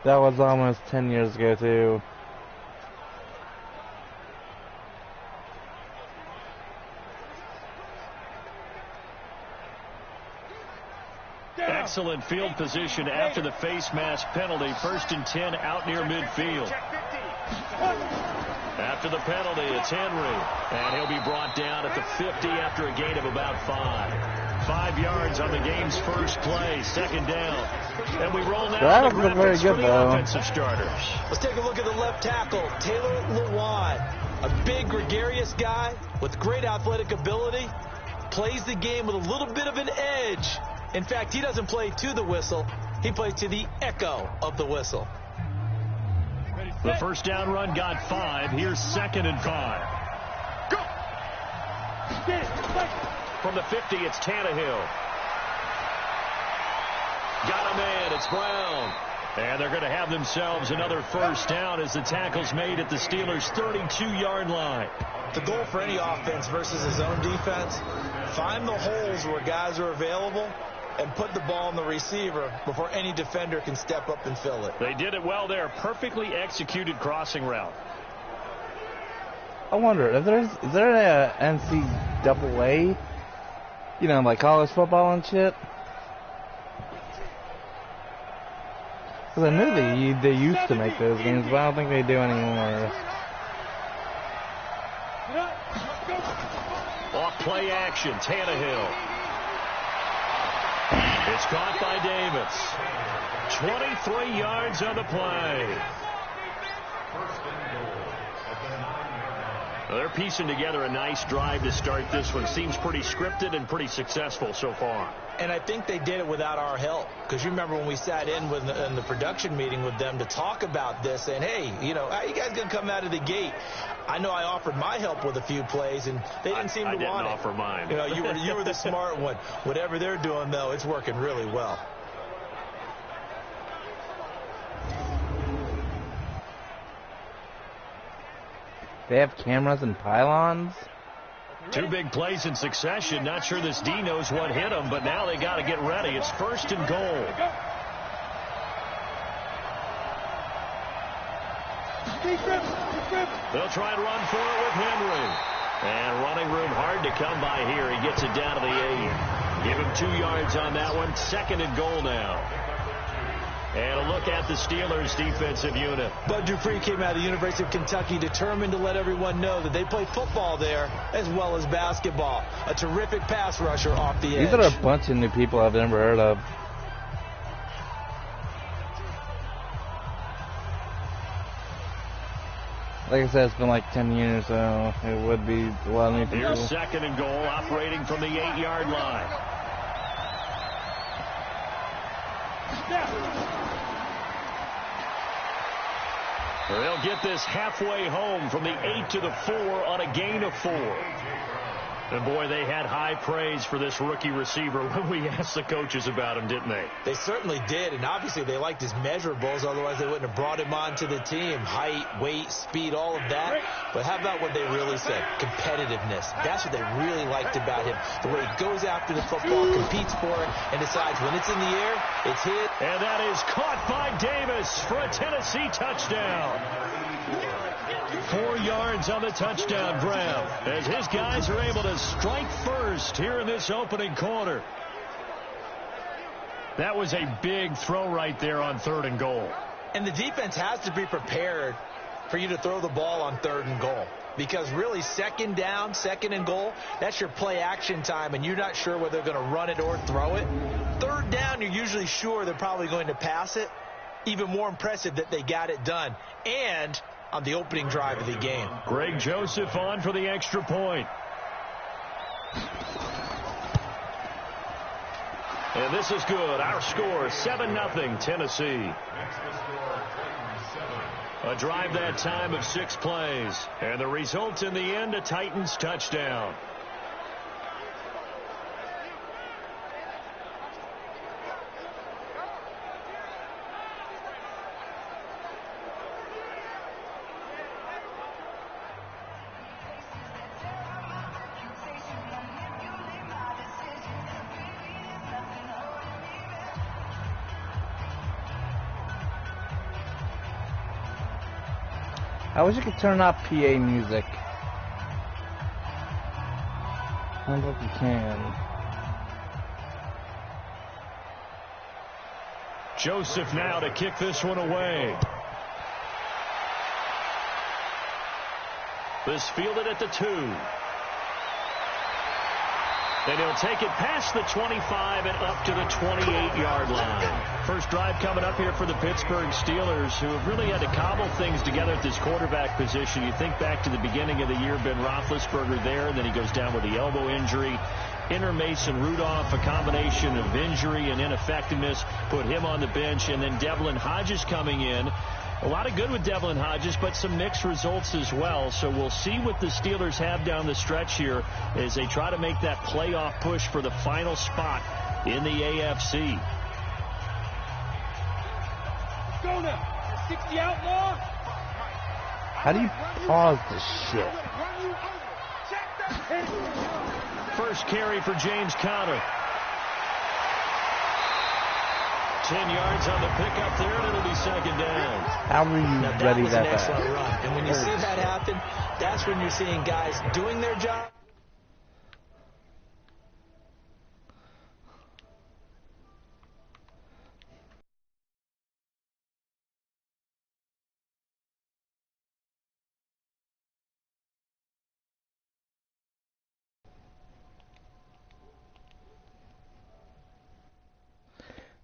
That was almost 10 years ago, too. Excellent field position after the face mask penalty. 1st and 10 out near midfield. After the penalty, it's Henry. And he'll be brought down at the 50 after a gain of about 5. 5 yards on the game's first play. 2nd down. And we roll now. That was very good, though. Offensive starters. Let's take a look at the left tackle, Taylor Lewan. A big, gregarious guy with great athletic ability. Plays the game with a little bit of an edge. In fact, he doesn't play to the whistle. He plays to the echo of the whistle. The first down run got 5. Here's 2nd and 5. Go! From the 50, it's Tannehill. Got a man. It's Brown. And they're going to have themselves another first down as the tackle's made at the Steelers' 32-yard line. The goal for any offense versus his own defense, find the holes where guys are available and put the ball on the receiver before any defender can step up and fill it. They did it well there. Perfectly executed crossing route. I wonder, is there a NCAA, you know, like college football and shit? Because I knew they used to make those games, but I don't think they do anymore. Off play action, Tannehill. It's caught by Davis. 23 yards on the play. Well, they're piecing together a nice drive to start this one. Seems pretty scripted and pretty successful so far. And I think they did it without our help. Because you remember when we sat in the production meeting with them to talk about this, and hey, you know, how you guys going to come out of the gate? I know I offered my help with a few plays, and they didn't seem to want it. I didn't offer mine. You know, you were the smart one. Whatever they're doing, though, it's working really well. They have cameras and pylons? 2 big plays in succession. Not sure this D knows what hit him, but now they got to get ready. It's 1st and goal. They'll try and run for it with Henry. And running room hard to come by here. He gets it down to the 8. Give him 2 yards on that one. 2nd and goal now. And a look at the Steelers' defensive unit. Bud Dupree came out of the University of Kentucky determined to let everyone know that they play football there as well as basketball. A terrific pass rusher off the edge. These are a bunch of new people I've never heard of. Like I said, it's been like 10 years, so it would be a lot of new people. Here's 2nd and goal, operating from the 8-yard line. They'll get this halfway home from the 8 to the 4 on a gain of 4. And, boy, they had high praise for this rookie receiver when we asked the coaches about him, didn't they? They certainly did, and obviously they liked his measurables. Otherwise, they wouldn't have brought him onto the team. Height, weight, speed, all of that. But how about what they really said? Competitiveness. That's what they really liked about him. The way he goes after the football, competes for it, and decides when it's in the air, it's hit. And that is caught by Davis for a Tennessee touchdown. 4 yards on the touchdown grab as his guys are able to strike first here in this opening quarter. That was a big throw right there on 3rd and goal. And the defense has to be prepared for you to throw the ball on 3rd and goal. Because really 2nd down, 2nd and goal, that's your play action time, and you're not sure whether they're going to run it or throw it. 3rd down, you're usually sure they're probably going to pass it. Even more impressive that they got it done. And on the opening drive of the game. Greg Joseph on for the extra point. And this is good. Our score, 7-0 Tennessee. A drive that time of 6 plays. And the result in the end, a Titans touchdown. I wish you could turn off PA music. I don't know if you can. Joseph now to kick this one away. This fielded at the 2. And he'll take it past the 25 and up to the 28-yard line. First drive coming up here for the Pittsburgh Steelers, who have really had to cobble things together at this quarterback position. You think back to the beginning of the year, Ben Roethlisberger there, and then he goes down with the elbow injury. Inner Mason Rudolph, a combination of injury and ineffectiveness, put him on the bench. And then Devlin Hodges coming in. A lot of good with Devlin Hodges, but some mixed results as well. So we'll see what the Steelers have down the stretch here as they try to make that playoff push for the final spot in the AFC. Go now. 60 outlaw. How do you pause this shit? First carry for James Conner. 10 yards on the pickup there, and it'll be second down. How are you Now, ready was that an excellent fast? run. And when you see that happen, that's when you're seeing guys doing their job.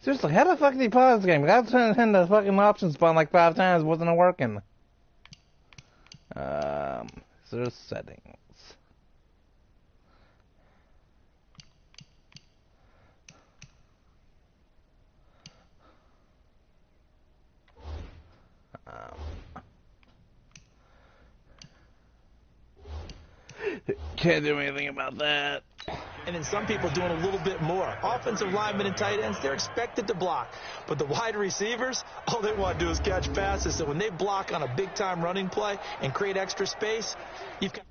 Seriously, how the fuck did he pause this game? I turned in the fucking options button like 5 times, wasn't working. There's settings. Can't do anything about that. And then some people doing a little bit more. Offensive linemen and tight ends, they're expected to block. But the wide receivers, all they want to do is catch passes. So when they block on a big-time running play and create extra space, you've got...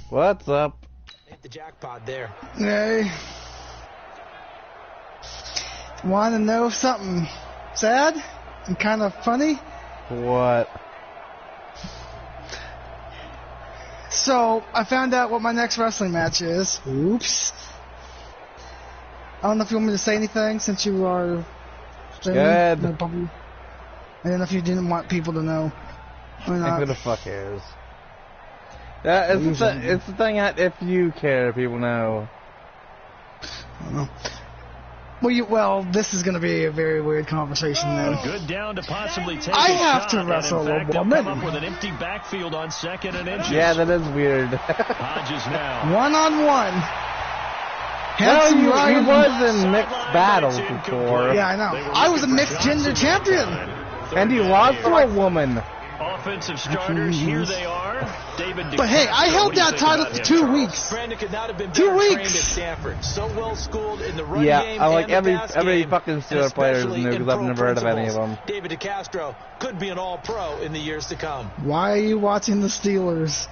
What's up? hit the jackpot there. Hey. Want to know something sad and kind of funny? What? So, I found out what my next wrestling match is. Oops. I don't know if you want me to say anything since you are... Good. No, probably. I don't know if you didn't want people to know. Or not. Who the fuck cares? It's the thing that if you care, people know. I don't know. Well, this is going to be a very weird conversation then. Good down to possibly take I a have shot, to wrestle and in fact, a they'll woman. come up with an empty backfield on 2nd and inches. Yeah, that is weird. Hodges now. One-on-one. No, Handsome he Ryan. was in mixed battles before. Yeah, I know. I was a mixed gender champion. And he lost to a woman. Offensive starters, here they are. David But hey, I DeCastro. held What do you that think title about for him, 2 Charles? weeks. Brandon could not have been 2 better trained at weeks. Stanford. So well schooled in the run Yeah, game I like and the pass every game, fucking and Steelers player is especially new in because I've pro never heard of any of principles. them. David DeCastro could be an all-pro in the years to come. Why are you watching the Steelers?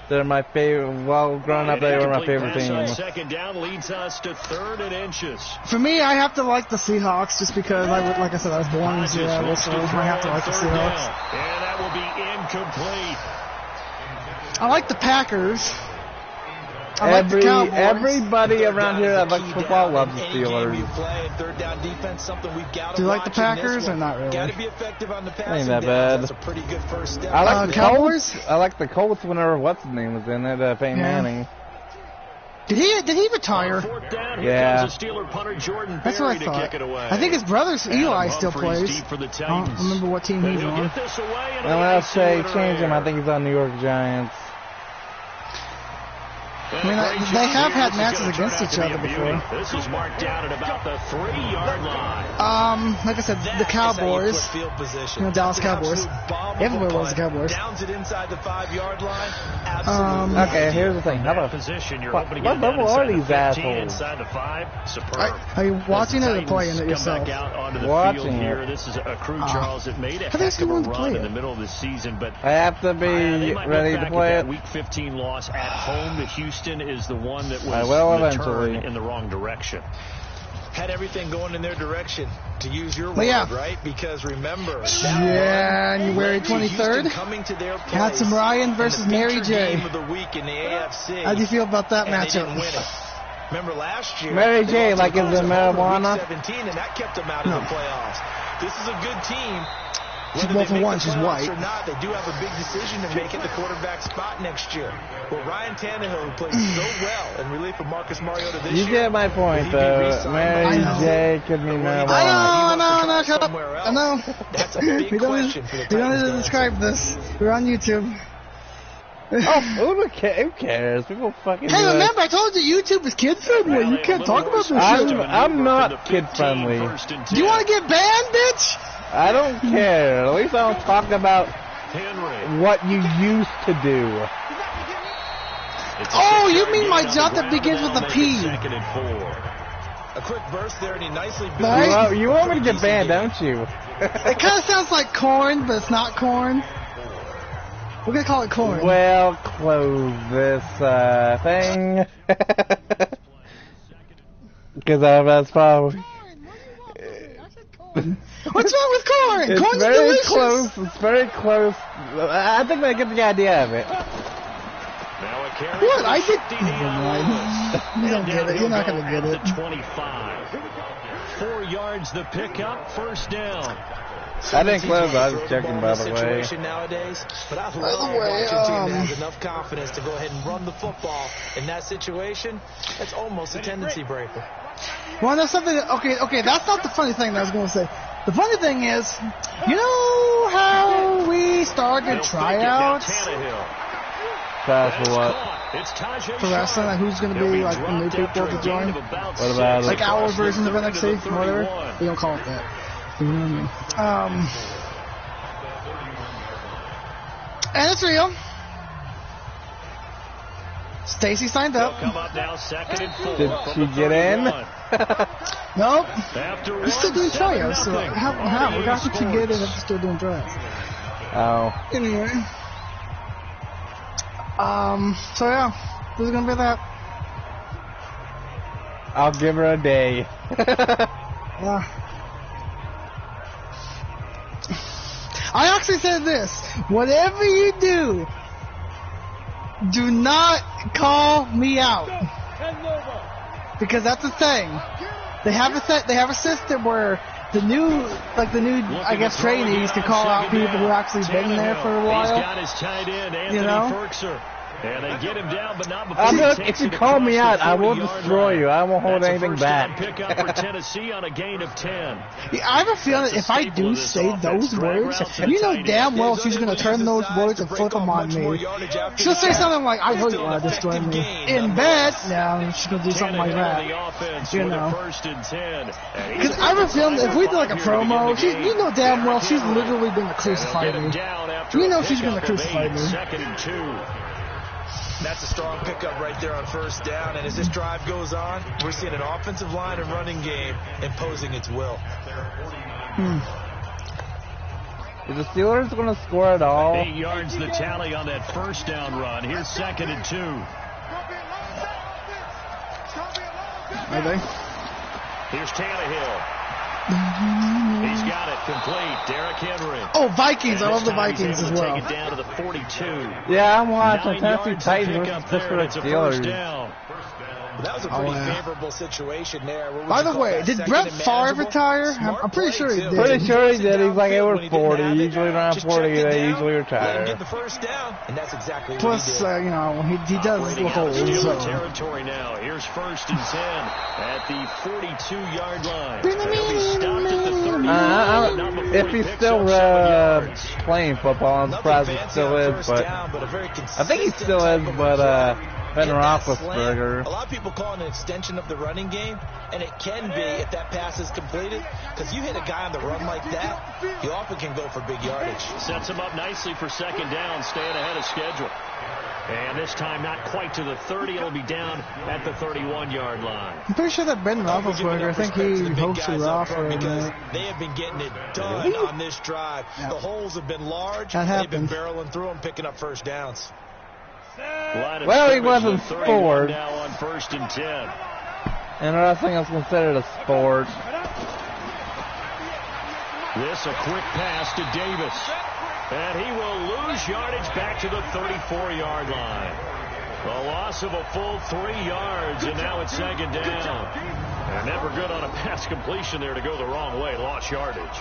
They're my favorite. Well, growing up, they were my favorite Pass on team. 2nd down leads us to 3rd and inches. For me, I have to like the Seahawks just because, like I said, I was born in Seattle, so I have to like the Seahawks. And that will be incomplete. I like the Packers. I like the Cowboys. Everybody Third around down here is that the likes key football down loves in the any game Steelers. you play, and third down defense, something we've got to Do you like the watch in this Packers or one. not really? Got to be effective on the passing Ain't that downs. bad. That's a pretty good first step. I like the Cowboys? Colts. I like the Colts whenever what's his name was in it, Peyton Yeah. Manning. Did he retire? 4th down, here Yeah. comes the Steeler punter Jordan That's what Berry I to thought. kick it away. I think his brother Eli Adam still Humphries plays. deep for the I don't Titans. remember what team But he's he'll on. get this away and And when I a say nice change him, I winner. think he's on New York Giants. I mean, they have had matches against each other before. This is marked down at about the 3-yard line. Like I said, the Cowboys. Dallas Cowboys. Everywhere was the Cowboys. Downs it inside the 5-yard line. Absolutely. Okay, here's the thing. How about position? You're what level are these assholes? Inside the 5. Superb. Are you watching it or playing it yourself? Watching here. it. This is a crew, Charles, that made a How heck of a play run it? in the middle of the season, but I have to be ready to play it. Week 15 loss at home to Houston is the one that I was will the eventually. turn in the wrong direction. Had everything going in their direction, to use your Well, word, yeah. right? Because remember, January 23rd. coming to their place Hudson Ryan versus in the Mary featured J. game of the week in the AFC. How do you feel about that and they didn't matchup? win it. Remember last year, Mary they J, lost like to is it Clemson over marijuana? Week 17, and that kept them out of No. the playoffs. This is a good team. She's Whether one they for make one, the she's playoffs white. or not, they do have a big decision to make at the quarterback spot next year. Well, Ryan Tannehill, who played so well in relief of Marcus Mariota this You year, get my will point, he be though. re-signed Mary by Houston? J could mean Or will he marijuana. I know, try shut up. somewhere I know. else? That's a big We don't question need, for the we don't need Titans to to describe this. We're on YouTube. Oh, who cares? People fucking Hey, do it. remember I told you YouTube is kid friendly. You can't talk about this shit. I'm not kid friendly. Do you want to get banned, bitch? I don't care. At least I don't talk about Henry. what you used to do. Oh, you mean my job that begins with a P? Second and 4. A quick burst there, and he nicely built Right? You want me to get banned, don't you? It kind of sounds like corn, but it's not corn. We're gonna call it corn. Well, close this thing. Because that's probably... What's wrong with corn? It's Corn's very delicious. close. It's very close. I think they get the idea of it. Now a carry What? for the I did. 50 Never mind. You don't get it. You're not gonna get it. At the 25. 4 yards the pickup, first down. I didn't close. I was checking, by the way. Situation nowadays, but I By the love way, watching a team that has enough confidence to go ahead and run the football in that situation. That's almost a tendency breaker. Well, there's something. Okay. That's not the funny thing that I was gonna say. The funny thing is, you know how we started tryouts Fast for what? for wrestling? Like who's gonna be like the new people to join? What about it? Like our version of NXT, whatever. We don't call it that. You know what I mean? And it's real. Stacy signed up. Come up now, second and 4. Did she get in? Nope. After We're still doing tryouts. So 7-0. how could you get in if we're still doing tryouts? Oh. Anyway. So yeah, this is gonna be that. I'll give her a day. Yeah. I actually said this. Whatever you do not call me out. Because that's the thing. They have a system where the new I guess trainees can call out people who actually been there for a He's while. got his tight end, Anthony You know? Ferkser. And they get him down, but not before If you call me out, I will destroy you. I won't hold anything back. Pick up for Tennessee on a gain of 10. I have a feeling if I do say those words, you know damn well she's going to turn those words and flip them on me. She'll say something like, I know you want to destroy me. In bed, no, she's going to do something like that. You know. Because I have a feeling if we do like a promo, you know damn well she's literally going to crucify me. You know she's going to crucify me. Second and 2. That's a strong pickup right there on first down. And as this drive goes on, we're seeing an offensive line and running game imposing its will. Is the Steelers going to score at all? 8 yards the tally on that first down run. Here's second and 2. Are they? Here's Tannehill. He's got it complete. Derrick Henry. Oh, Vikings. I And love this the time he's Vikings able as to well. Take it down to the 42. Yeah, I'm watching 9 Tennessee yards Titans to pick versus up there, Pittsburgh and it's a first Steelers. down. That was a pretty favorable situation there. What would By you the call way, that? did Second Brett and Favre manageable? retire? Smart I'm pretty sure he play, did. too. Pretty sure he did. He's like over When he didn't 40. have it, Usually around just 40, checked it they down, usually let him retire. get the first down, and that's exactly what Plus, he did. you know, he does Operating look out old. of Steeler So. territory now. Here's first and 10 at the 42-yard line. They'll be stopped at the 30. Not before If he he's picks still up 7 yards. playing football, I'm Nothing surprised he fancy still on is. first But down, but a very I think he consistent still type is. of But play. Ben hit that Roethlisberger. slant. A lot of people call it an extension of the running game, and it can be if that pass is completed, because you hit a guy on the run like that, he often can go for big yardage. Sets him up nicely for second down, staying ahead of schedule. And this time not quite to the 30. It'll be down at the 31-yard line. I'm pretty sure that Ben Roethlisberger, I think he hosted Raw for because they have been getting it done on this drive. Yeah. The holes have been large. They've been barreling through them, picking up first downs. Well, he wasn't scored. Now on 1st and 10. And wrestling is considered a sport. This a quick pass to Davis. And he will lose yardage back to the 34-yard line. A loss of a full 3 yards, and now it's second down. And never good on a pass completion there to go the wrong way. Lost yardage.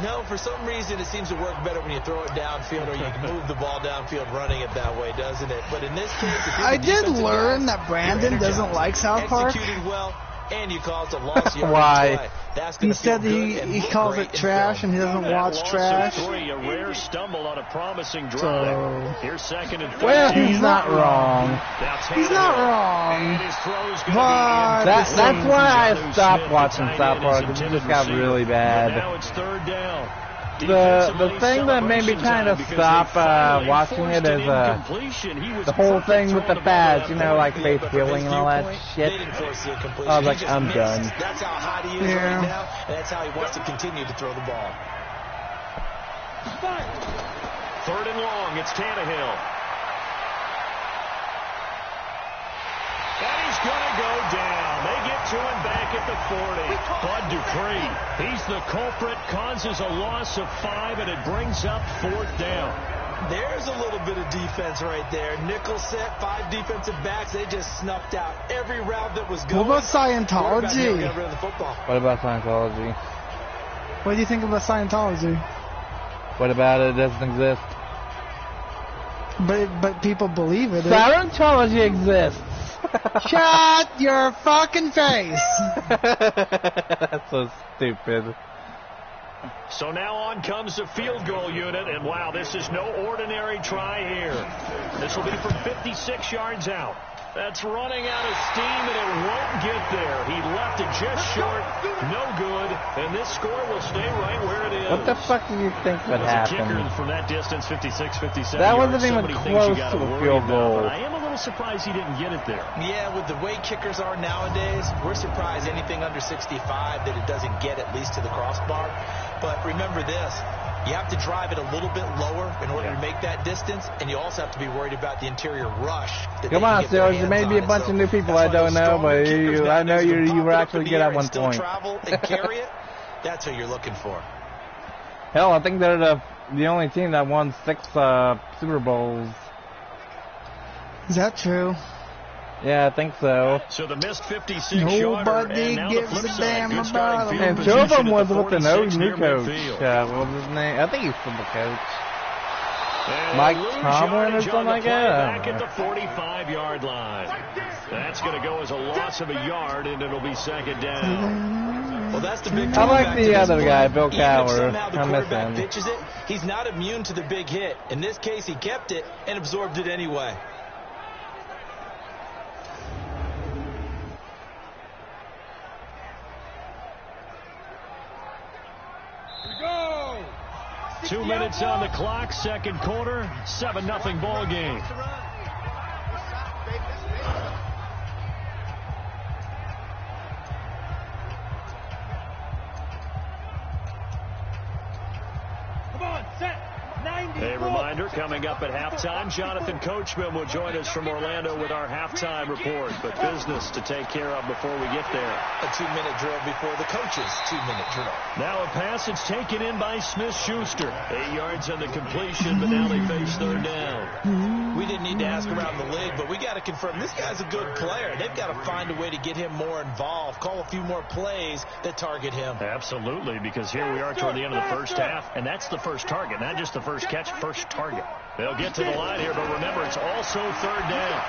No, for some reason it seems to work better when you throw it downfield or you can move the ball downfield running it that way, doesn't it? But in this case, I did learn that Brandon doesn't like South Park. Executed well, and you caused a loss. Why? He said he calls it trash and he doesn't watch trash. A rare stumble on a promising drive. Here's second and 13. Well, he's not wrong. He's not wrong. But that's why I stopped watching South Park. It just got really bad. Now it's third down. The thing that made me kind of stop watching it is the whole thing with the pads, you know, like faith healing and all that shit. I was like, I'm done. That's how hot he is right now, and that's how he wants to continue to throw the ball. Third and long, it's Tannehill. And he's going to go down. They get to him back at the 40. Bud Dupree, he's the culprit, causes a loss of 5, and it brings up 4th down. There's a little bit of defense right there. Nickel set, 5 defensive backs. They just snuffed out every route that was going. What about Scientology? What about Scientology? What do you think about Scientology? What about it? It doesn't exist. But people believe it. Scientology exists. Shut your fucking face. That's so stupid. So now on comes the field goal unit, and wow, this is no ordinary try here. This will be from 56 yards out. That's running out of steam, and it won't get there. He left it just short, no good, and this score will stay right where it is. What the fuck do you think would happen? Kicker from that distance, 56, 57 That yards. wasn't even close to a field goal. I am a little surprised he didn't get it there. Yeah, with the way kickers are nowadays, we're surprised anything under 65 that it doesn't get at least to the crossbar. But remember this. You have to drive it a little bit lower in order to make that distance, and you also have to be worried about the interior rush. Come on, Steelers. There may be a bunch of new people I don't know, but I know you were actually good at one point. Travel and carry it. That's who you're looking for. Hell, I think they're the only team that won 6 Super Bowls. Is that true? Yeah, I think so. So the missed 56 Nobody gives a damn about him. And 2 of them was with the new coach. What was his name? I think he's still the coach. Mike Tomlin or something like that. Back at the 45-yard line. That's going to go as a loss of a yard, and it'll be second down. Well, that's the big. I like the other guy, Bill Cowher. I miss him. Pitches it, he's not immune to the big hit. In this case, he kept it and absorbed it anyway. Go! 2 minutes on the clock, second quarter, 7-0 ball game. Come on, set. 94. A reminder, coming up at halftime, Jonathan Coachman will join us from Orlando with our halftime report. But business to take care of before we get there. A 2-minute drill before the coach's 2-minute drill. Now a pass, it's taken in by Smith-Schuster. 8 yards on the completion, but now they face third down. We didn't need to ask around the league, but we got to confirm this guy's a good player. They've got to find a way to get him more involved, call a few more plays that target him. Absolutely, because here we are toward the end of the first half, and that's the first target, not just the first catch, first target. They'll get to the line here, but remember, it's also third down.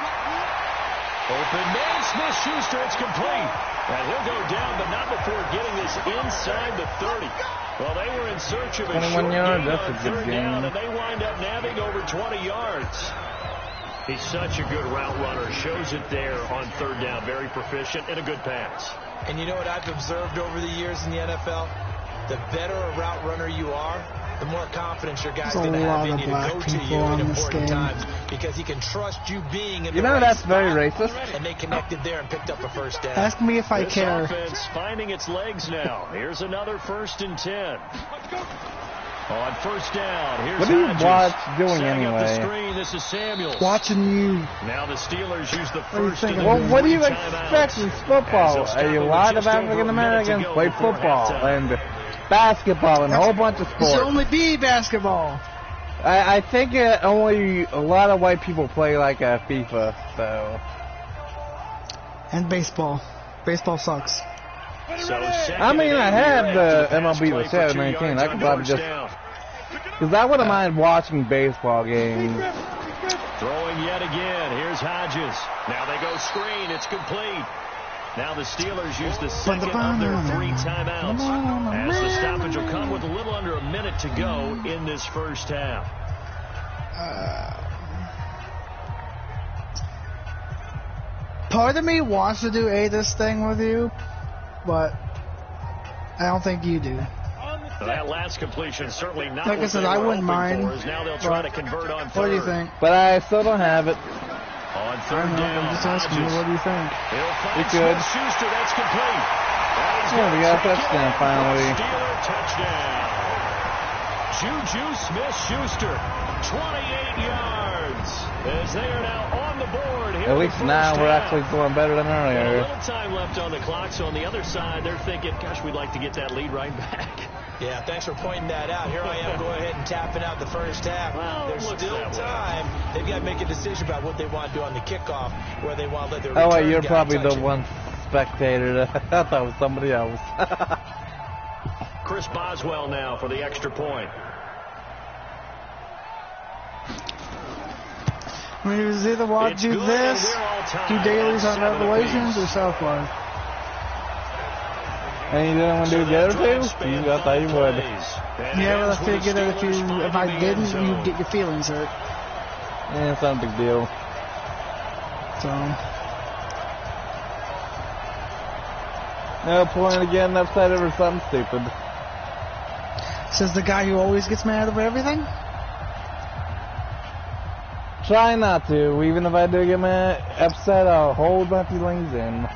Open man, Smith-Schuster, it's complete. And he'll go down, but not before getting this inside the 30. Well, they were in search of a 21 yards, that's a good third game. down, and they wind up nabbing over 20 yards. He's such a good route runner. Shows it there on third down. Very proficient and a good pass. And you know what I've observed over the years in the NFL? The better a route runner you are, the more confidence your guy's going to have in you to go to you at important times, because he can trust you being in the right that's spot, very racist. And they connected there and picked up a first down. Ask me if I This care. offense finding its legs now. Here's another 1st and 10. On first down, here's What are you Hodges. doing Setting up the anyway? screen. This is Samuels. Watching you. Now the Steelers use the What do you first think and I'm Well, what do you 3 expect timeouts. in football? A lot of African Americans play football and basketball and a whole bunch of It sports. should only be basketball. I think only a lot of white people play like FIFA, so. And baseball. Baseball sucks. So I mean, I have the MLB The Show 19. I could probably just. Because I wouldn't mind watching baseball games. Throwing yet again. Here's Hodges. Now they go screen. It's complete. Now the Steelers use the second of their 3 timeouts, as the stoppage will come with a little under a minute to go in this first half. Part of me wants to do this thing with you, but I don't think you do. So that last completion certainly not Like I what said, they I were wouldn't hoping mind, for, as now they'll try to convert on third. What do you think? But I still don't have it. On I third don't know, down, I'm just asking you, Hodges. what do you think? He'll find We could. Smith-Schuster. That's complete. And he's Yeah, we gonna got a take it touchdown in. finally. Steeler touchdown. Juju Smith-Schuster, 28 yards, as they are now on the board here. At least now we're actually doing better than A earlier. little time left on the clock, so on the other side, they're thinking, gosh, we'd like to get that lead right back. Yeah, thanks for pointing that out. Here I am going ahead and tapping out the first half. Well, There's looks still that way. time. They've got to make a decision about what they want to do on the kickoff, where they want to let their Oh, wait, return you're guy probably touch the it. one spectator. I thought it was somebody else. Chris Boswell now for the extra point. I mean, it was either watch It's do good, this, and we're all tied do dailies at on 7 Revelations, or apiece. Southward. And you didn't want to do the other two? I thought you would. Yeah, well, I figured that if I didn't, you'd get your feelings hurt. Yeah, it's not a big deal. So, No point of getting upset over something stupid. says the guy who always gets mad over everything. Try not to. Even if I do get upset, I'll hold my feelings in.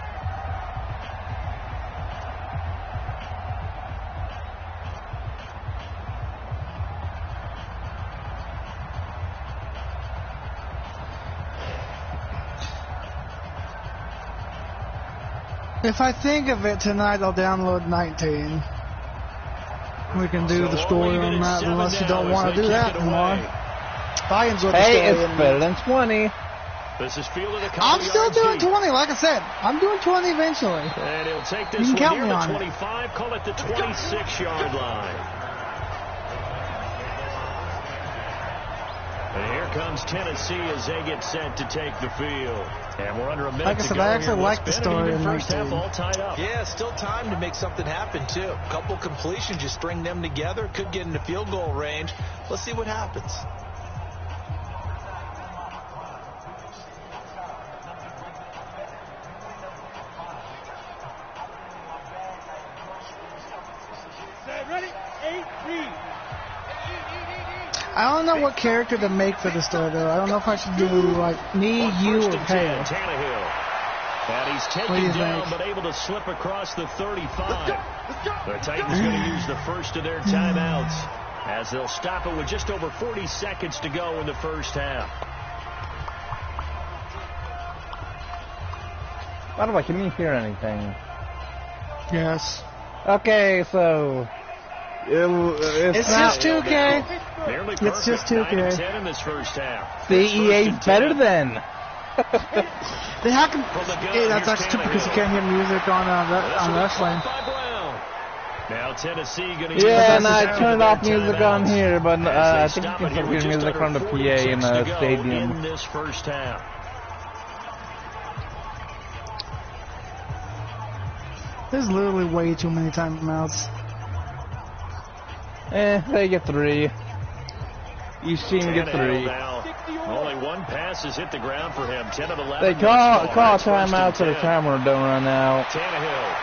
If I think of it tonight, I'll download 19. We can do the story on that, unless you don't want to do that anymore. I enjoy the Hey, story. it's better than 20. This is fielded a couple I'm still yards doing deep. 20, like I said. I'm doing 20 eventually. And he'll take You this can one count near me the on it. 25, call it the 26-yard line. And here comes Tennessee as they get set to take the field. And we're under a minute Like I to said, go I actually here. like the What's been an story even in first half 19. all tied up. Yeah, still time to make something happen, too. A couple completions, you string them together, could get into field goal range. Let's see what happens. Ready? 8-3. I don't know what character to make for the story, though. I don't know if I should do, like, me, you, First or and 10, Taylor. Tannehill. And he's What do you taken down, think? but able to slip across the 35. The Titans going to use the first of their timeouts, as they'll stop it with just over 40 seconds to go in the first half. By the way, can you hear anything? Yes. Okay, so It's not, just 2K. Nearly It's perfect. just 2K. 9-10 in this first half. CEA's better than. Then how come? From the gun, Hey, that's here's actually stupid because you Tannehill. can't hear music on This on will be wrestling. caught by Brown. Now Tennessee going to Yeah, use and I this turned out off of their music on timeouts here, but as I they think you stop can it here still with hear just music under from the PA 46 in to the go stadium. in this first half. There's literally way too many timeouts. They get 3. Each team get 3. Tannehill now Only one pass has hit the ground for him. 10 of 11. They call a timeout so the timer don't run out. Tannehill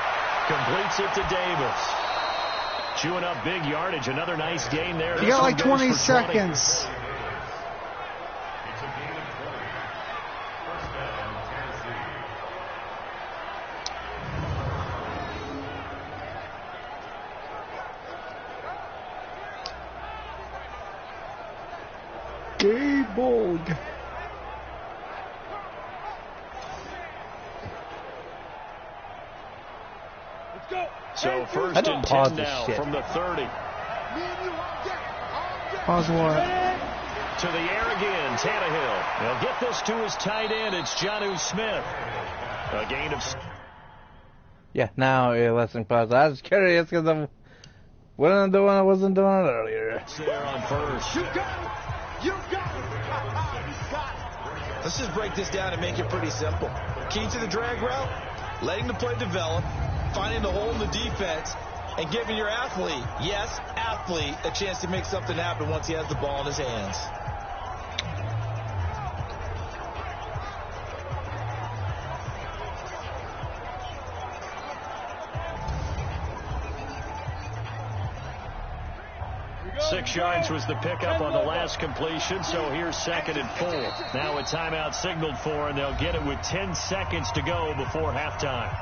completes it to Davis. Chewing up big yardage. Another nice gain there. You got like 20 seconds. Gaborg. So first and 10 now from the 30. Pause what? To the air again, Tannehill. They'll get this to his tight end. It's Jonnu Smith. A gain of... Yeah, now letting pause. I was curious because I wasn't doing it earlier. It's there on first. You got it. You got it. Let's just break this down and make it pretty simple. Key to the drag route, letting the play develop, finding the hole in the defense, and giving your athlete, yes, athlete, a chance to make something happen once he has the ball in his hands. Six yards was the pickup on the last completion, so here's 2nd and 4. Now a timeout signaled for, and they'll get it with 10 seconds to go before halftime.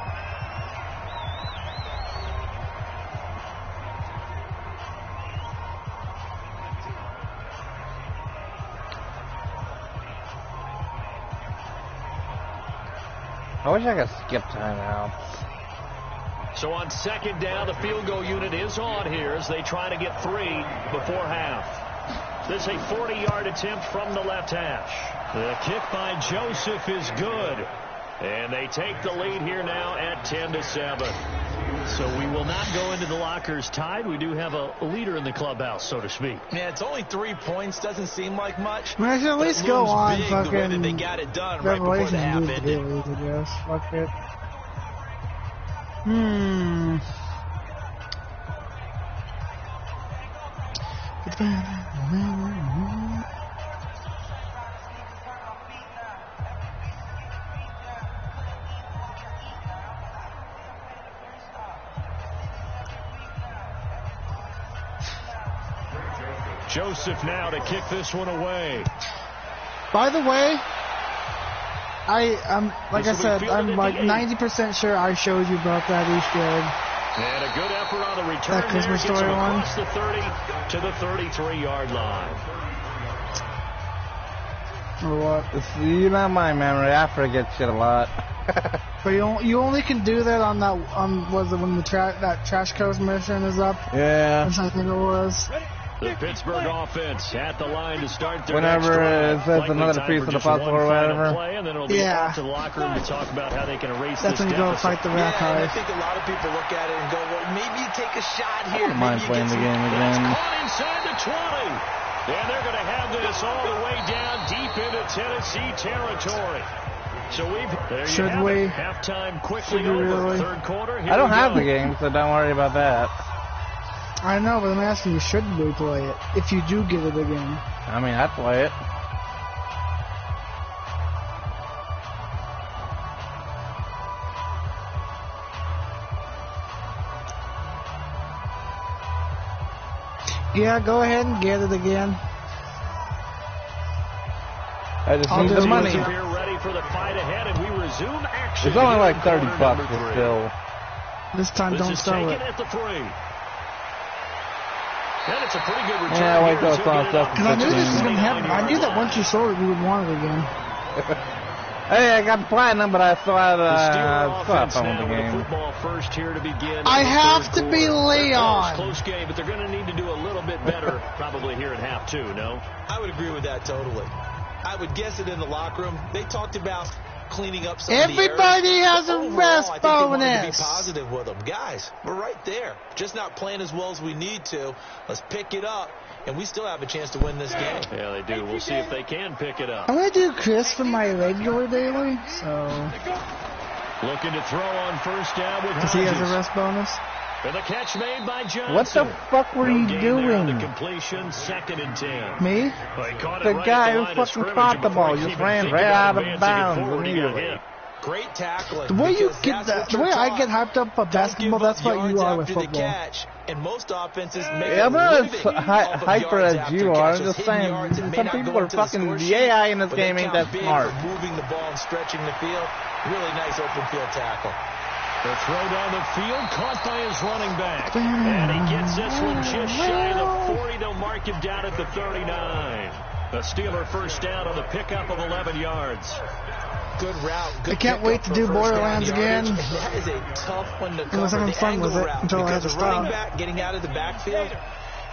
I wish I could skip timeouts. So on 2nd down, the field goal unit is on here as they try to get 3 before half. This is a 40-yard attempt from the left hash. The kick by Joseph is good. And they take the lead here now at 10-7. So we will not go into the lockers tied. We do have a leader in the clubhouse, so to speak. Yeah, it's only 3 points. Doesn't seem like much. I should at least go on fucking... The way that they got it done right before the half ended. I guess. Fuck it. Joseph now to kick this one away. By the way, I'm like I said, I'm like 90% sure I showed you about that Easter egg. And a good effort on the return. That Christmas there. story one. Across the 30 to the 33-yard line. Or what? You know my memory. I forget shit a lot. But you only can do that on that was it when the that Trash Coast mission is up? Yeah. Which I think it was. The Pittsburgh offense at the line to start their whenever it says another piece of the puzzle or whatever. Play, and then it'll be off to the locker room to talk about how they can erase That's this when you go fight the rat I think a lot of people look at it and go, well, maybe you take a shot here. I don't mind playing the game again. It's caught inside the 20. And they're going to have this all the way down deep into Tennessee territory. So should we? Halftime quickly over. Really? Third quarter. I don't have the game, so don't worry about that. I know, but I'm asking you, should we play it? If you do get it again. I mean, I'd play it. Yeah, go ahead and get it again. I just need the money. Here ready for the fight ahead, and we resume action. It's only like $30 still. This time, don't sell it. At the 3. And it's a pretty good return. Yeah, wait till it's on stuff. Because I knew this was going to happen. I knew that once you sold it, we would want it again. Hey, I got platinum, but I still had fun with the game. First here to begin. I have to be Leon. Close game, but they're going to need to do a little bit better probably here at half 2, no? I would agree with that totally. I would guess it in the locker room. They talked about cleaning up some Everybody has a rest bonus. I think they wanted to be bonus. positive with them. Guys, we're right there. Just not playing as well as we need to. Let's pick it up, and we still have a chance to win this game. Yeah, they do. We'll see if they can pick it up. I'm going to do Chris for my regular daily, so... Looking to throw on first down with Because he has a rest bonus. And the catch made by Johnson. What the fuck were you doing? The completion, 2nd and 10. Me? The guy who fucking caught the ball just ran right out of bounds immediately. Great tackling. The way you get the way I get hyped up for basketball, that's what you are with football. And most offenses make I'm not as hyper as you are. I'm just saying, some people are fucking, the AI in this game ain't that smart. Moving the ball and stretching the field. Really nice open field tackle. The throw down the field, caught by his running back. And he gets this one just shy of the 40. They'll mark him down at the 39. The Steeler first down on the pickup of 11 yards. Good route. Good I can't wait to do Borderlands again. And that is a tough one to cover. I was having fun with it until I had to stop. Running back getting out of the backfield,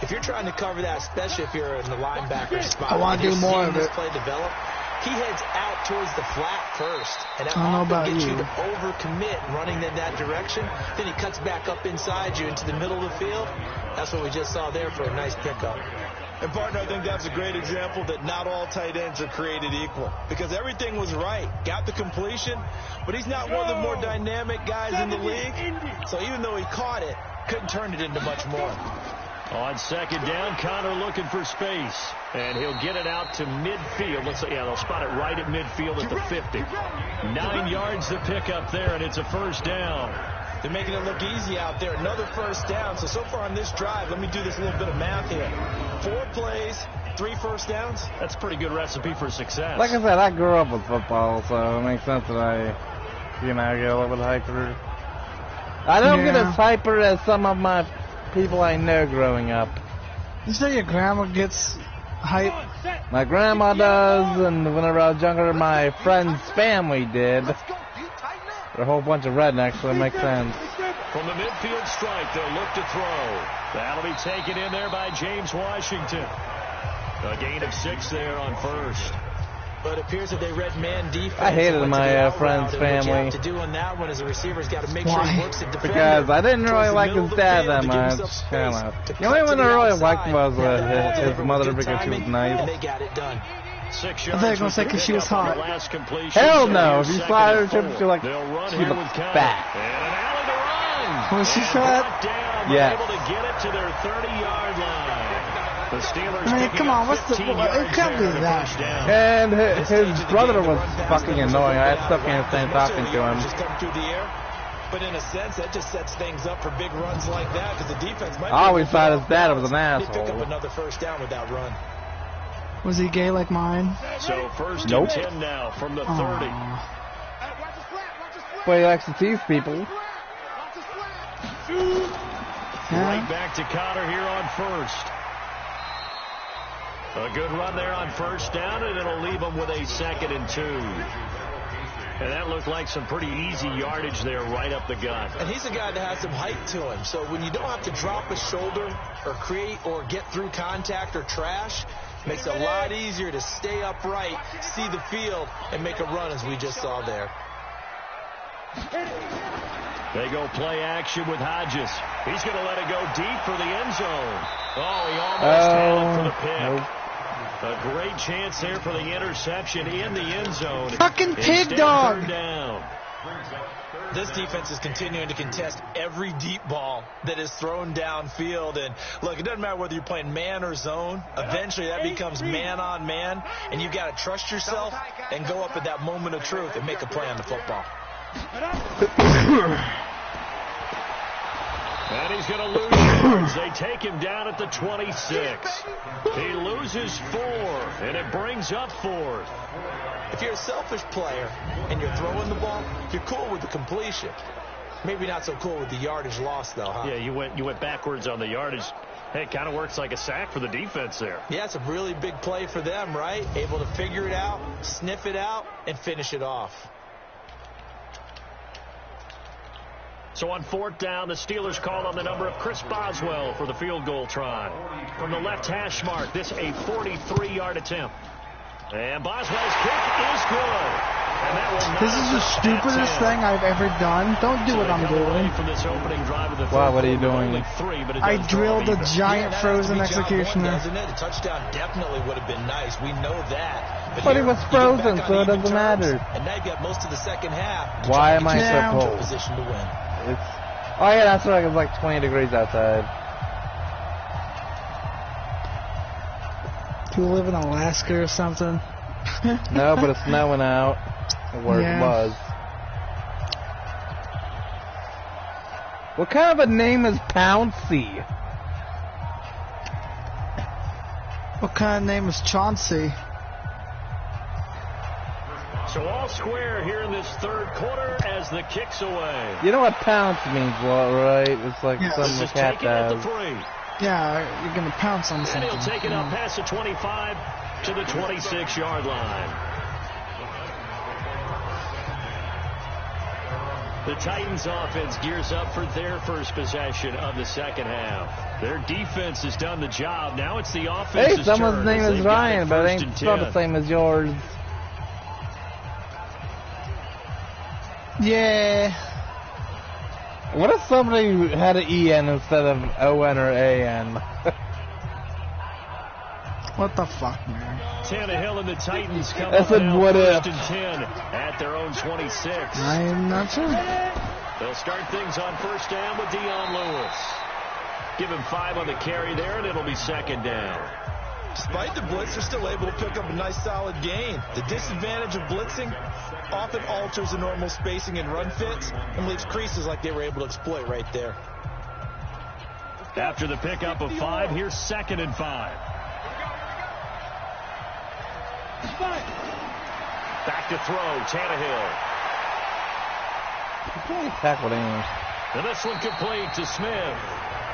if you're trying to cover that, especially if you're in the linebacker spot, I want to do more of it. Play develop. He heads out towards the flat first, and that I don't know about gets you to overcommit running in that direction. Then he cuts back up inside you into the middle of the field. That's what we just saw there for a nice pickup. And partner, I think that's a great example that not all tight ends are created equal. Because everything was right. Got the completion, but he's not one of the more dynamic guys in the league. So even though he caught it, couldn't turn it into much more. On 2nd down, Connor looking for space. And he'll get it out to midfield. Let's say, yeah, they'll spot it right at midfield at the 50. 9 yards to pick up there, and it's a first down. They're making it look easy out there. Another first down. So far on this drive, let me do this little bit of math here. 4 plays, 3 first downs. That's a pretty good recipe for success. Like I said, I grew up with football, so it makes sense that I get a little bit hyper. I don't get as hyper as some of my people I know growing up. You say your grandma gets hype? My grandma does, and whenever I was younger, my friend's family did. They're a whole bunch of rednecks, so it makes sense. From the midfield strike, they'll look to throw. That'll be taken in there by James Washington. A gain of 6 there on first. But it appears that they read man defense. I hated my friend's family. What you have to do on that one is the receiver's got to make sure he works at defender. Because I didn't really like his dad that much. The only one I really liked was his mother because she was nice. They got it done. I thought you were going to say because she was hot. Hell no. If you saw her, she looked fat. Was she fat? Yeah. Able to get it to their 30-yard line. The Steelers, I mean, come on, what's the... It can't be that. And his brother was fucking annoying. I still can't stand talking to him. Just come through the air. But in a sense, that just sets things up for big runs like that because the defense might... I always thought his dad was an They pick up asshole. another first down with that run. Was he gay like mine? So first and 10 now from the 30. But he likes to tease people. Right back to Connor here on first. A good run there on first down, and it'll leave them with a 2nd and 2. And that looked like some pretty easy yardage there right up the gut. And he's a guy that has some height to him. So when you don't have to drop a shoulder or create or get through contact or trash, makes it a lot easier to stay upright, see the field, and make a run as we just saw there. They go play action with Hodges. He's going to let it go deep for the end zone. Oh, he almost had it for the pick. Nope. A great chance there for the interception in the end zone. Fucking pig dog. Down. This defense is continuing to contest every deep ball that is thrown downfield. And look, it doesn't matter whether you're playing man or zone. Eventually that becomes man on man. And you've got to trust yourself and go up at that moment of truth and make a play on the football. And he's going to lose yards. They take him down at the 26. He loses 4, and it brings up 4th. If you're a selfish player and you're throwing the ball, you're cool with the completion. Maybe not so cool with the yardage loss, though, huh? Yeah, you went backwards on the yardage. Hey, it kind of works like a sack for the defense there. Yeah, it's a really big play for them, right? Able to figure it out, sniff it out, and finish it off. So on 4th down, the Steelers call on the number of Chris Boswell for the field goal try. From the left hash mark, this a 43-yard attempt. And Boswell's kick is good. And that will This is the stupidest thing I've ever done. Don't do what I'm doing. From this opening drive of the Wow, what are you doing? I drilled a giant frozen executioner. Doesn't it? A touchdown definitely would have been nice. We know that. But it was frozen, so it doesn't matter. And now you've got most of the second half. Why am I Yeah. so cold? Position to win. Oh yeah, that's right. It's like 20 degrees outside. Do you live in Alaska or something? No, but it's snowing out where it was. What kind of a name is Pouncy? What kind of name is Chauncey? So all square here in this third quarter as the kick's away. You know what pounce means, right? It's like something a cat does. Yeah, you're gonna pounce on something. And he'll take it up past the 25 to the 26-yard line. The Titans offense gears up for their first possession of the second half. Their defense has done the job. Now it's the offense's Hey, someone's name is Ryan, but it ain't not the same as yours. Yeah. What if somebody had an EN instead of ON or AN? What the fuck, man? Tannehill and the Titans come I up said, now what first if? and 10 at their own 26. I'm not sure. They'll start things on first down with Dion Lewis. Give him 5 on the carry there, and it'll be second down. Despite the blitz, they're still able to pick up a nice solid gain. The disadvantage of blitzing often alters the normal spacing and run fits and leaves creases like they were able to exploit right there. After the pickup of 5, here's second and 5. Back to throw, Tannehill. Tackled him. And this one complete to Smith.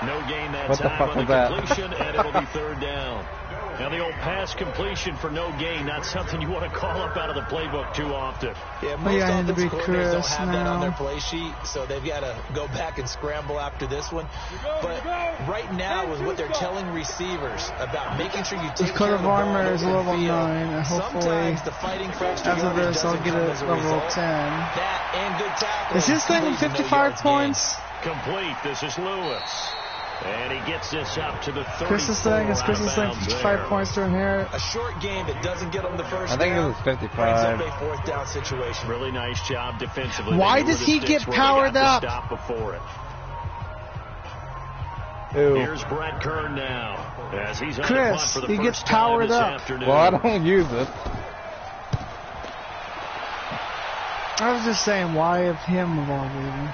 No gain that What the time fuck on the was that? completion, and it'll be third down. Now, the old pass completion for no gain, not something you want to call up out of the playbook too often. Yeah, most I need to be offensive coordinators don't Chris have that on now. their play sheet, so they've got to go back and scramble after this one. But right now is what they're telling receivers about making sure you take coat care of the ball armor in is the level field. 9, and hopefully Sometimes the fighting for extra after yardage this I'll doesn't get come it as a level result. 10. That and good tackling. Is his thing leads to no 55 yards points? gained. Complete. This is Lewis. And he gets this up to the 34. Chris's thing is Chris's thing 55 points to inherit. A short game that doesn't get them the first I think it down was 55. brings up a fourth down situation. Really nice job defensively. Why They knew does where the he get sticks were. They powered got the up? Stop before it. Ew. Here's Brett Kern now. As he's on the Chris, punt for the he first gets time powered this up. afternoon. Well, I don't use it. I was just saying, why of him of all reasons?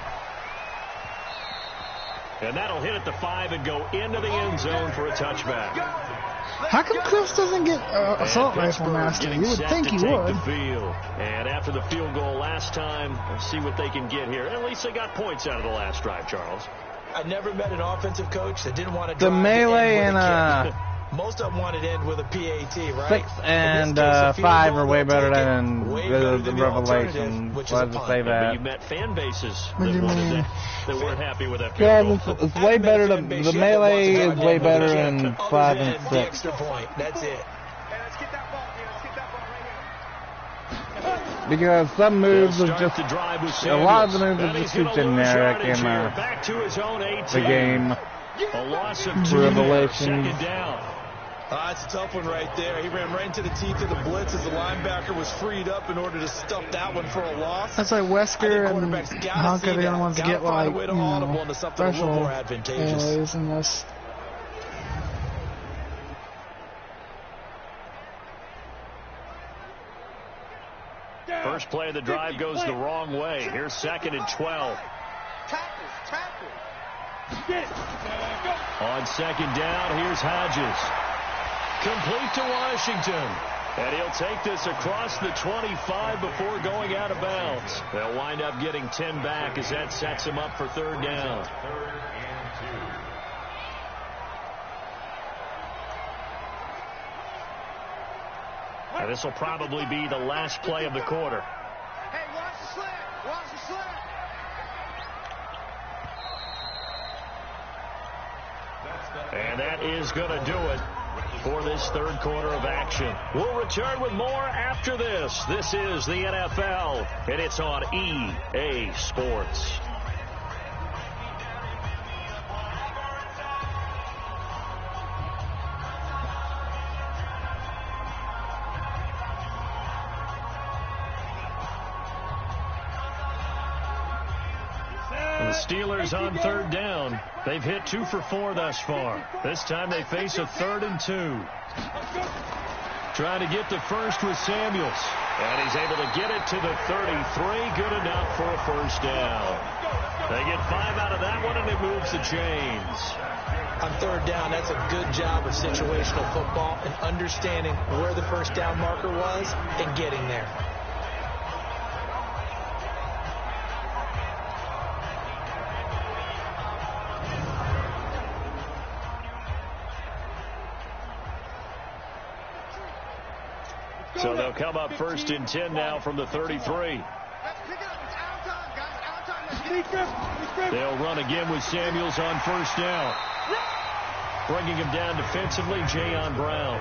And that'll hit at the 5 and go into the end zone for a touchback. How come Chris doesn't get assault rifle master? You would think he would. The field. And after the field goal last time, let's see what they can get here. At least they got points out of the last drive, Charles. I never met an offensive coach that didn't want to The drive melee to end with and a kick. Most of them wanted to end with a PAT, right? 6 and In this case, a field 5 goal, are way they'll better take it. than Way better the than the alternative, Revelation. which is Why a does it punt. say But that? you met fan bases What do that you wanted mean? that weren't happy with that Yeah, field goal. it's way better than the melee is way better than 5 and The 6. extra point. That's it. Because some moves They'll are start just the drive with a lot of the Sanders. moves are And just he's too gonna lose generic yardage in here. Back to his own 18. the game. A loss of 2 Revelation. Second down. That's a tough one right there. He ran right into the teeth of the blitz as the linebacker was freed up in order to stuff that one for a loss. That's like Wesker and Honka are the only ones to get like, you know, special plays in this. First play of the drive goes the wrong way. Here's second and 12. On second down, here's Hodges. Complete to Washington. And he'll take this across the 25 before going out of bounds. They'll wind up getting 10 back as that sets him up for third down. And this will probably be the last play of the quarter. Hey, watch the slant. Watch the slant. And that is going to do it for this third quarter of action. We'll return with more after this. This is the NFL, and it's on EA Sports. The Steelers on third down. They've hit 2 for 4 thus far. This time they face a 3rd and 2. Trying to get the first with Samuels. And he's able to get it to the 33. Good enough for a first down. They get 5 out of that one, and it moves the chains. On third down, that's a good job of situational football and understanding where the first down marker was and getting there. So they'll come up 1st and 10 now from the 33. They'll run again with Samuels on first down. Bringing him down defensively, Jayon Brown.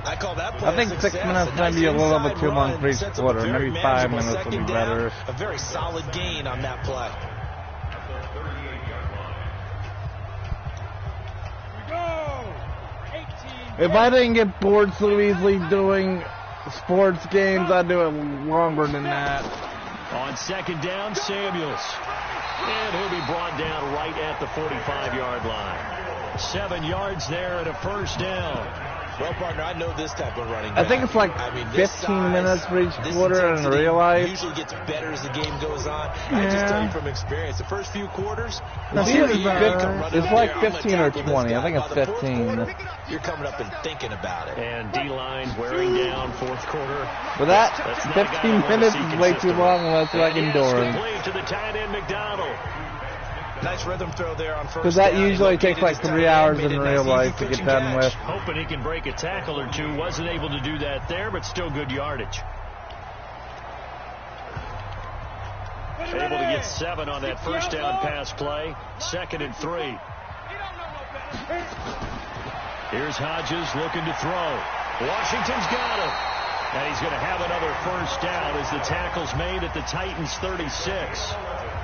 I call that play I think 6 minutes might be a little bit too long for each quarter. Maybe 5 minutes would be better. A very solid gain on that play. If I didn't get bored so easily doing sports games, I'd do it longer than that. On second down, Samuels. And he'll be brought down right at the 45-yard line. 7 yards there and a first down. Well, partner, I know this type of running back. I think it's like 15 minutes for each quarter in real life. Usually gets better as the game goes on. Yeah. I just tell you from experience, the first few quarters, it's like 15 or 20. I think it's 15. You're coming up and thinking about it. And D-line wearing down fourth quarter. But that 15 minutes is way too long unless I can endure it. To the tight end, McDonald. Nice rhythm throw there on first down. Because that usually takes like 3 hours in real life to get done with. Hoping he can break a tackle or two. Wasn't able to do that there, but still good yardage. Able to get 7 on that first down pass play. 2nd and 3. Here's Hodges looking to throw. Washington's got him. And he's going to have another first down as the tackle's made at the Titans' 36.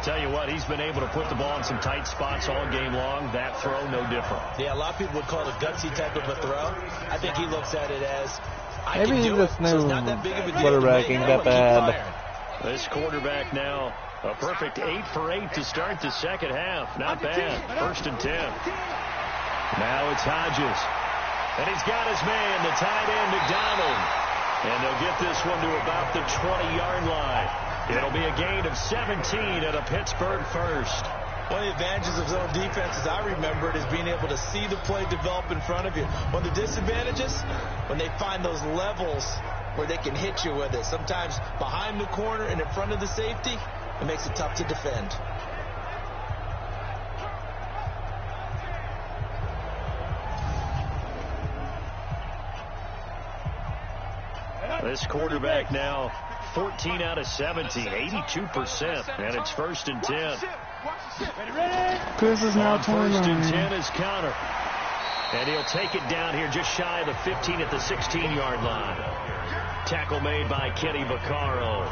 Tell you what, he's been able to put the ball in some tight spots all game long. That throw, no different. Yeah, a lot of people would call it a gutsy type of a throw. I think he looks at it as, maybe he's this new quarterback ain't that bad. This quarterback now, a perfect 8 for 8 to start the second half. Not bad. 1st and 10. Now it's Hodges. And he's got his man, the tight end, McDonald. And they'll get this one to about the 20-yard line. It'll be a gain of 17 at a Pittsburgh first. One of the advantages of zone defense, as I remember it, is being able to see the play develop in front of you. One of the disadvantages, when they find those levels where they can hit you with it. Sometimes behind the corner and in front of the safety, it makes it tough to defend. This quarterback now 14 out of 17, 82%, and it's 1st and 10. Chris is now 1st and 10 is Connor. And he'll take it down here just shy of the 15 at the 16-yard line. Tackle made by Kenny Vaccaro.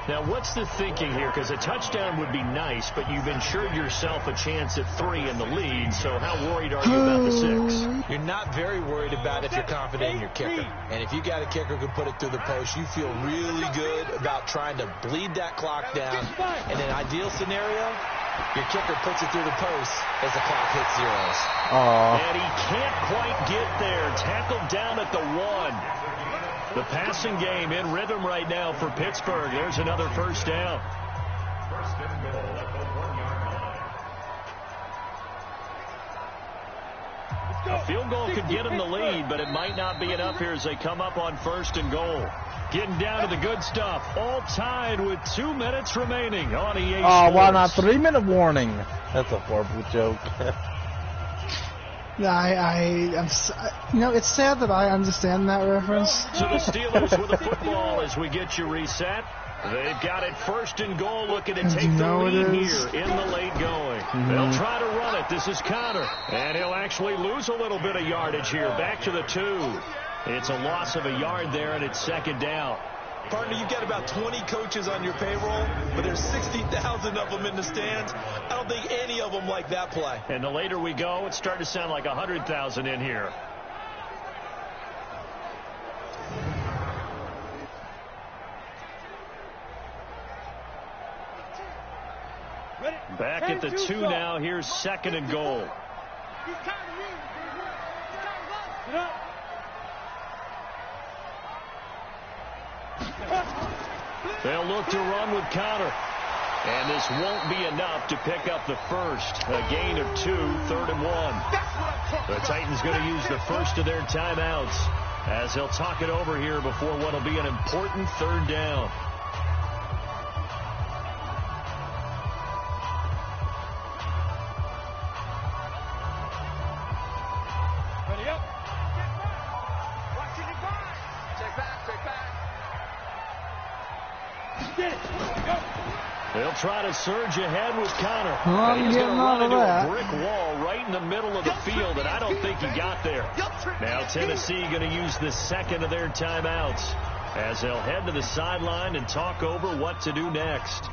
Now, what's the thinking here? Because a touchdown would be nice, but you've ensured yourself a chance at 3 in the lead, so how worried are you about the 6? You're not very worried about if you're confident in your kicker. And if you got a kicker who can put it through the post, you feel really good about trying to bleed that clock down. In an ideal scenario, your kicker puts it through the post as the clock hits zeros. And he can't quite get there. Tackled down at the 1. The passing game in rhythm right now for Pittsburgh. There's another first down. A field goal could get them the lead, but it might not be enough here as they come up on 1st and goal. Getting down to the good stuff. All tied with 2 minutes remaining on EA Sports. Why not 3-minute warning? That's a horrible joke. Yeah, it's sad that I understand that reference. So the Steelers with the football as we get you reset. They've got it 1st and goal, looking to take the lead here in the late going. They'll try to run it. This is Connor. And he'll actually lose a little bit of yardage here. Back to the 2. It's a loss of a yard there, and it's 2nd down. Partner, you've got about 20 coaches on your payroll, but there's 60,000 of them in the stands. I don't think any of them like that play. And the later we go, it's starting to sound like 100,000 in here. Back at at the 2 now. Here's 2nd and goal. They'll look to run with Connor. And this won't be enough to pick up the first. A gain of 2, 3rd and 1. The Titans going to use the first of their timeouts as they'll talk it over here before what will be an important 3rd down. Ready up. Watch it, check back. Get it. Go. They'll try to surge ahead with Connor. Well, He's going to run into that. a brick wall right in the middle of the field, and I don't think he got there. Now Tennessee going to use the 2nd of their timeouts as they'll head to the sideline and talk over what to do next.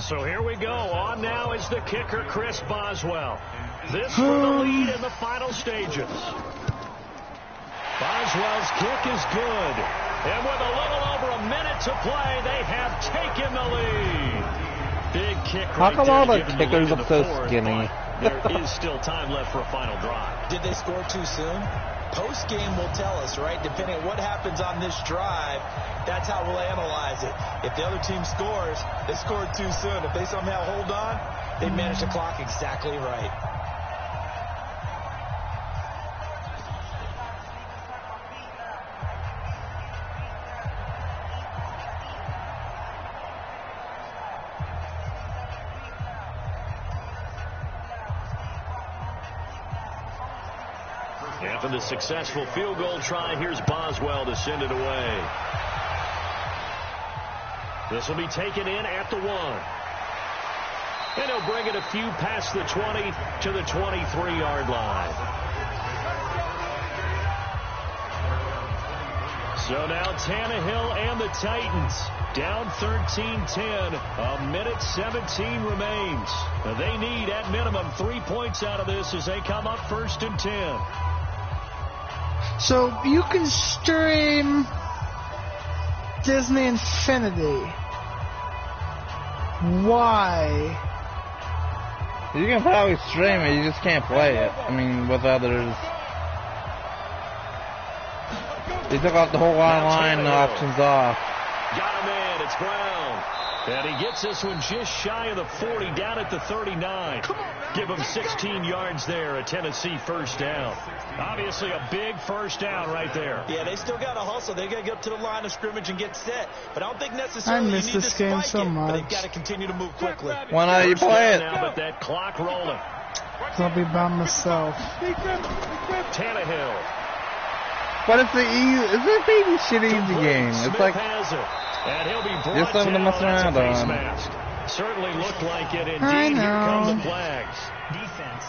So here we go. On now is the kicker, Chris Boswell. This for the lead in the final stages. Boswell's kick is good. And with a little over a minute to play, they have taken the lead. Big kick How right come there all to the give them the kickers lead in are the so fourth, skinny? but there is still time left for a final drive. Did they score too soon? Post-game will tell us, right? Depending on what happens on this drive, that's how we'll analyze it. If the other team scores, they scored too soon. If they somehow hold on, they manage the clock exactly right. After the successful field goal try, here's Boswell to send it away. This will be taken in at the 1. And he'll bring it a few past the 20 to the 23-yard line. So now Tannehill and the Titans down 13-10. A minute 17 remains. They need at minimum 3 points out of this as they come up 1st and 10. So you can stream Disney Infinity. Why? You can probably stream it, you just can't play it. I mean, with others. They took off the whole online options off. Got him in. It's Brown. And he gets this one just shy of the 40, down at the 39. Give him 16 yards there, a Tennessee 1st down. Obviously a big 1st down right there. Yeah, they still got to hustle. They got to get up to the line of scrimmage and get set. But I don't think necessarily I miss you need this to game spike so it, much. but they've got to continue to move quickly. Why not you play it? Now, but that clock rolling. I'll be by myself. Tannehill. But it's a baby shit easy game. It's like and he'll be brought just something to mess around on. Mask. Certainly looked like it. Indeed, I here come know. the flags. Defense.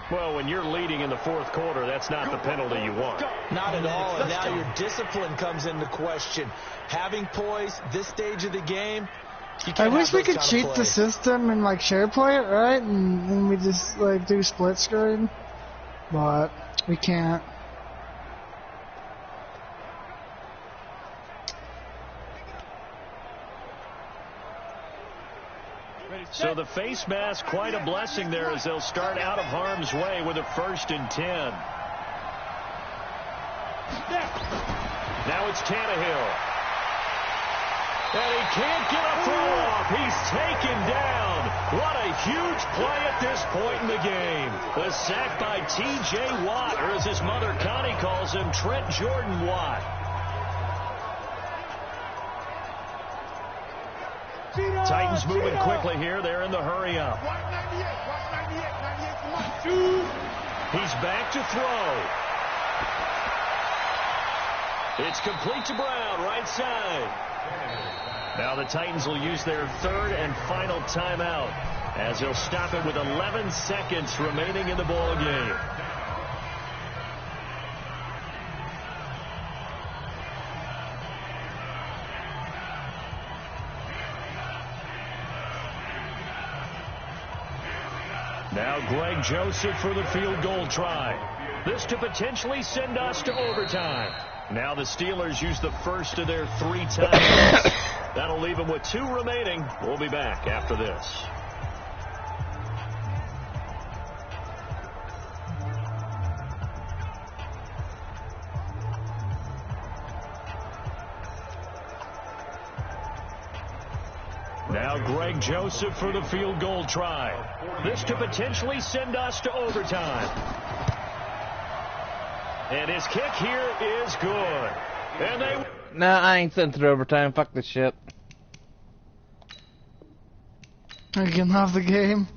Well, when you're leading in the 4th quarter, that's not the penalty you want. Not at all. And now your discipline comes into question. Having poise, this stage of the game, you I can't wish have we those could kind of cheat the plays. system and like share play it, right? And we just like do split screen. But we can't. So the face mask, quite a blessing there as they'll start out of harm's way with a 1st and 10. Now it's Tannehill. And he can't get a throw off. He's taken down. What a huge play at this point in the game. The sack by T.J. Watt, or as his mother Connie calls him, Trent Jordan Watt. Titans moving quickly here. They're in the hurry up. He's back to throw. It's complete to Brown, right side. Now the Titans will use their 3rd and final timeout as they'll stop it with 11 seconds remaining in the ball game. Now Greg Joseph for the field goal try. This to potentially send us to overtime. Now the Steelers use the first of their 3 timeouts. That'll leave them with 2 remaining. We'll be back after this. Now Greg Joseph for the field goal try. This to potentially send us to overtime. And his kick here is good. And they... Nah, I ain't sent it to overtime. Fuck this shit. I can have the game.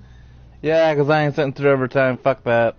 Yeah, because I ain't sent it to overtime. Fuck that.